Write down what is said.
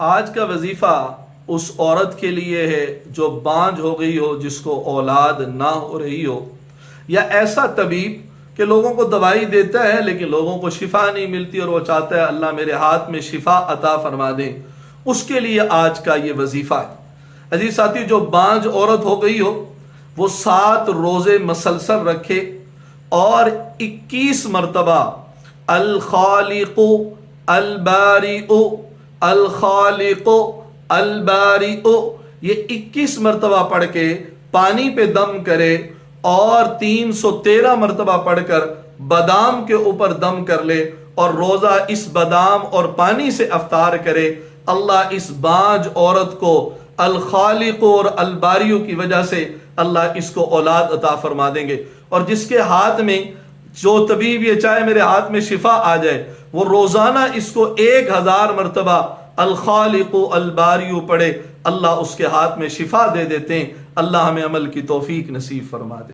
آج کا وظیفہ اس عورت کے لیے ہے جو بانجھ ہو گئی ہو، جس کو اولاد نہ ہو رہی ہو، یا ایسا طبیب کہ لوگوں کو دوائی دیتا ہے لیکن لوگوں کو شفا نہیں ملتی اور وہ چاہتا ہے اللہ میرے ہاتھ میں شفا عطا فرما دیں، اس کے لیے آج کا یہ وظیفہ ہے۔ عزیز ساتھی، جو بانجھ عورت ہو گئی ہو وہ 7 روزے مسلسل رکھے اور 21 مرتبہ الخالق البارئ الخالق البارئ یہ 21 مرتبہ پڑھ کے پانی پہ دم کرے اور 313 مرتبہ پڑھ کر بادام کے اوپر دم کر لے اور روزہ اس بادام اور پانی سے افطار کرے، اللہ اس بانجھ عورت کو الخالق اور الباریو کی وجہ سے اللہ اس کو اولاد عطا فرما دیں گے۔ اور جس کے ہاتھ میں جو طبیب یہ چاہے میرے ہاتھ میں شفا آ جائے، وہ روزانہ اس کو 1000 مرتبہ الخالق الباریو پڑھے، اللہ اس کے ہاتھ میں شفا دے دیتے ہیں۔ اللہ ہمیں عمل کی توفیق نصیب فرما دے۔